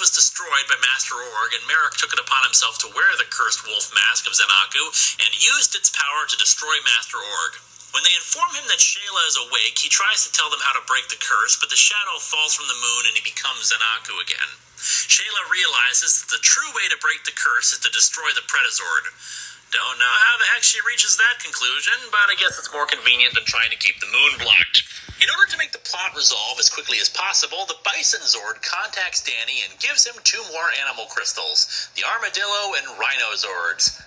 was destroyed by Master Org, and Merrick took it upon himself to wear the cursed wolf mask of Zenaku and used its power to destroy Master Org. When they inform him that Shayla is awake, he tries to tell them how to break the curse, but the shadow falls from the moon and he becomes Zenaku again. Shayla realizes that the true way to break the curse is to destroy the Pretazord. Don't know how the heck she reaches that conclusion, but I guess it's more convenient than trying to keep the moon blocked. In order to make the plot resolve as quickly as possible, the Bison Zord contacts Danny and gives him 2 more animal crystals, the Armadillo and Rhino Zords.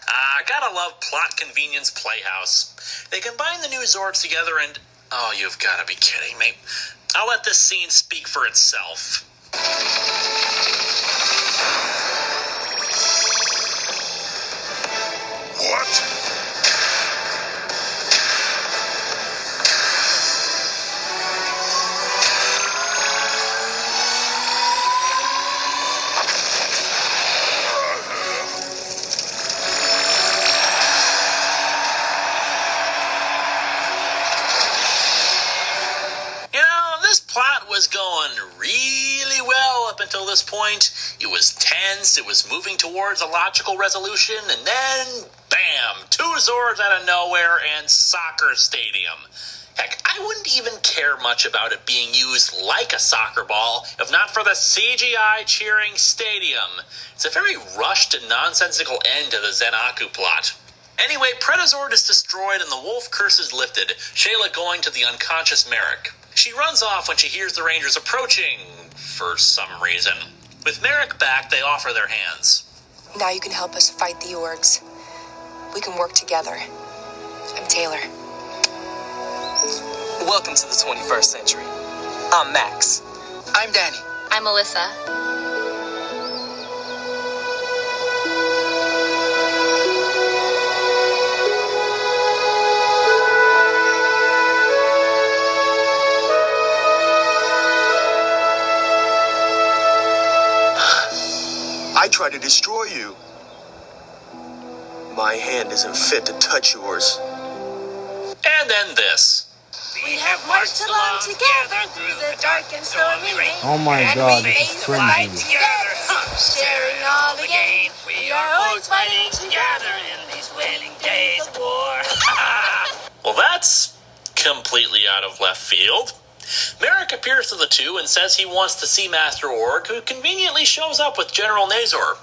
Gotta love plot convenience Playhouse. They combine the new Zords together and... Oh, you've gotta be kidding me. I'll let this scene speak for itself. What? Was going really well up until this point. It was tense, it was moving towards a logical resolution, and then, bam, 2 Zords out of nowhere and soccer stadium. Heck, I wouldn't even care much about it being used like a soccer ball if not for the CGI cheering stadium. It's a very rushed and nonsensical end to the Zenaku plot. Anyway, Pretazord is destroyed and the wolf curse is lifted, Shayla going to the unconscious Merrick. She runs off when she hears the Rangers approaching, for some reason. With Merrick back, they offer their hands. Now you can help us fight the Orgs. We can work together. I'm Taylor. Welcome to the 21st century. I'm Max. I'm Danny. I'm Melissa. I tried to destroy you. My hand isn't fit to touch yours. And then this. We have marched along together through the dark and stormy rain. Oh my God, this is cringy. Together, sharing all the gain. We are always fighting together in these winning days of war. Well, that's completely out of left field. Merrick appears to the 2 and says he wants to see Master Org, who conveniently shows up with General Nazor.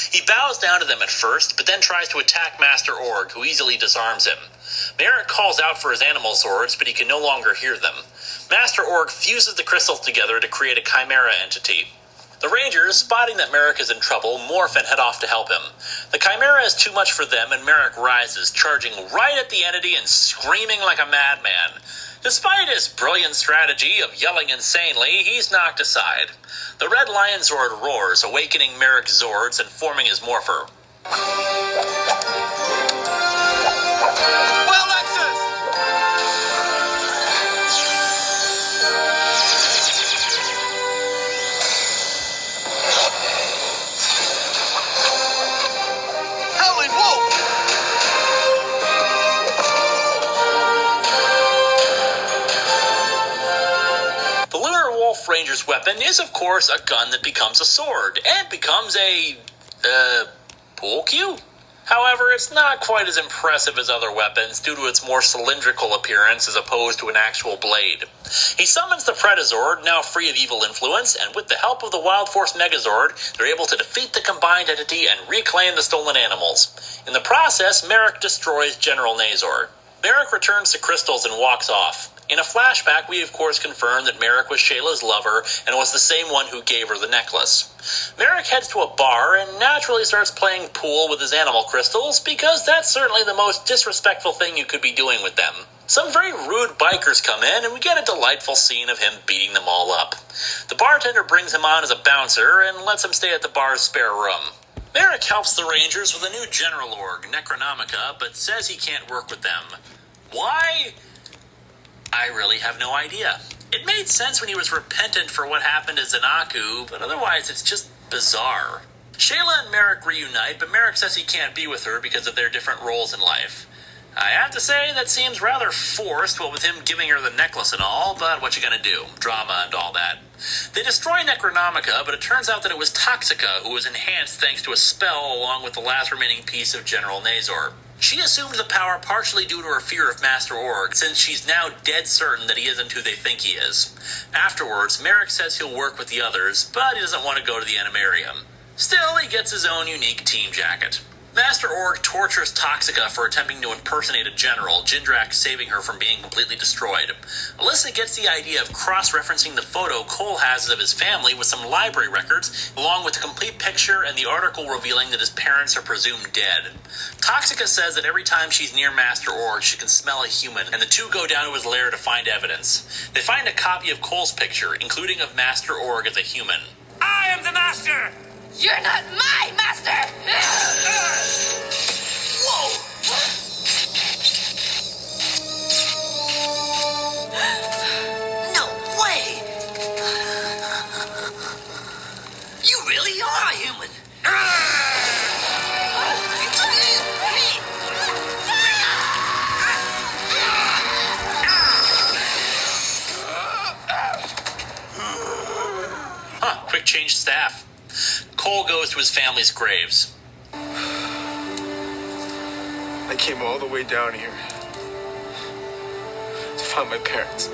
He bows down to them at first, but then tries to attack Master Org, who easily disarms him. Merrick calls out for his animal Zords, but he can no longer hear them. Master Org fuses the crystals together to create a chimera entity. The Rangers, spotting that Merrick is in trouble, morph and head off to help him. The chimera is too much for them, and Merrick rises, charging right at the entity and screaming like a madman. Despite his brilliant strategy of yelling insanely, he's knocked aside. The Red Lion Zord roars, awakening Merrick's Zords and forming his morpher. Well, Lexus! Howling Wolf! The Lunar Wolf Ranger's weapon is, of course, a gun that becomes a sword, and becomes a, pool cue? However, it's not quite as impressive as other weapons due to its more cylindrical appearance as opposed to an actual blade. He summons the Pretazord, now free of evil influence, and with the help of the Wild Force Megazord, they're able to defeat the combined entity and reclaim the stolen animals. In the process, Merrick destroys General Nazor. Merrick returns the crystals and walks off. In a flashback, we of course confirm that Merrick was Shayla's lover and was the same one who gave her the necklace. Merrick heads to a bar and naturally starts playing pool with his animal crystals because that's certainly the most disrespectful thing you could be doing with them. Some very rude bikers come in and we get a delightful scene of him beating them all up. The bartender brings him on as a bouncer and lets him stay at the bar's spare room. Merrick helps the Rangers with a new general org, Necronomica, but says he can't work with them. Why? I really have no idea. It made sense when he was repentant for what happened to Zenaku, but otherwise it's just bizarre. Shayla and Merrick reunite, but Merrick says he can't be with her because of their different roles in life. I have to say, that seems rather forced, what with him giving her the necklace and all, but what you gonna do? Drama and all that. They destroy Necronomica, but it turns out that it was Toxica who was enhanced thanks to a spell along with the last remaining piece of General Nazor. She assumed the power partially due to her fear of Master Org, since she's now dead certain that he isn't who they think he is. Afterwards, Merrick says he'll work with the others, but he doesn't want to go to the Animarium. Still, he gets his own unique team jacket. Master Org tortures Toxica for attempting to impersonate a general, Jindrak saving her from being completely destroyed. Alyssa gets the idea of cross-referencing the photo Cole has of his family with some library records, along with a complete picture and the article revealing that his parents are presumed dead. Toxica says that every time she's near Master Org, she can smell a human, and the two go down to his lair to find evidence. They find a copy of Cole's picture, including of Master Org as a human. I am the master! You're not my master! Whoa! No way! You really are a human! Quick change staff. Cole goes to his family's graves. I came all the way down here to find my parents.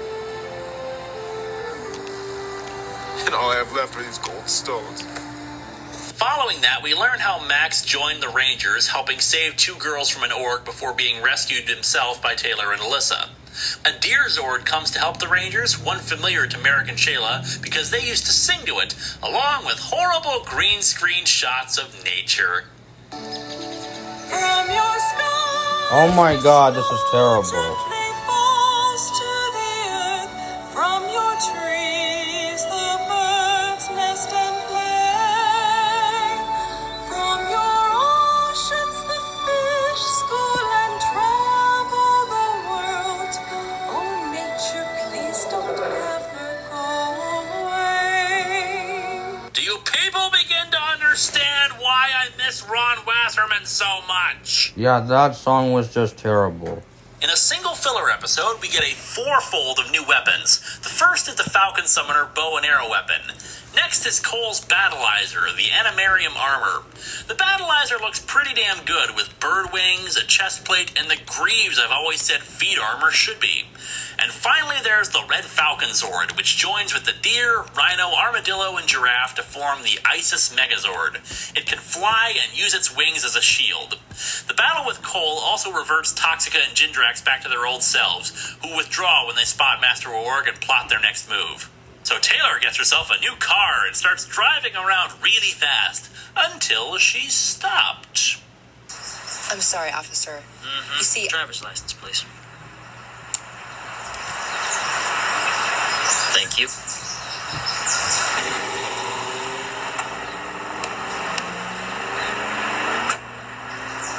And all I have left are these gold stones. Following that, we learn how Max joined the Rangers, helping save two girls from an org before being rescued himself by Taylor and Alyssa. A deer Zord comes to help the Rangers, one familiar to Merrick and Shayla, because they used to sing to it, along with horrible green screen shots of nature. Oh my god, this is terrible. Understand why I miss Ron Wasserman so much. Yeah, that song was just terrible. In a single filler episode, we get a fourfold of new weapons. The first is the Falcon Summoner bow and arrow weapon. Next is Cole's Battleizer, the Animarium armor. The Battleizer looks pretty damn good, with bird wings, a chest plate, and the greaves I've always said feet armor should be. And finally there's the Red Falcon Zord, which joins with the deer, rhino, armadillo, and giraffe to form the Isis Megazord. It can fly and use its wings as a shield. The battle with Cole also reverts Toxica and Jindrax back to their old selves, who withdraw when they spot Master Org and plot their next move. So Taylor gets herself a new car and starts driving around really fast, until she's stopped. I'm sorry, officer. You see, Driver's license, please. Thank you.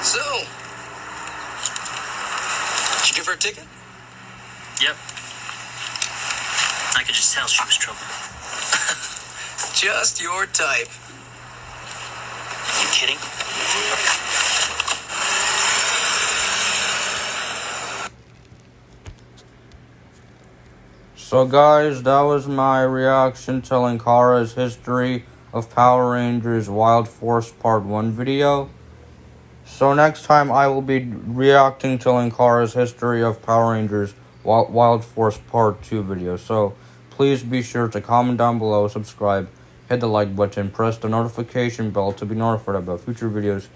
So, did you give her a ticket? Yep. I could just tell she was trouble. Just your type. You kidding? So guys, that was my reaction to Linkaras' History of Power Rangers Wild Force Part 1 video. So next time I will be reacting to Linkaras' History of Power Rangers Wild Force Part 2 video. So please be sure to comment down below, subscribe, hit the like button, press the notification bell to be notified about future videos.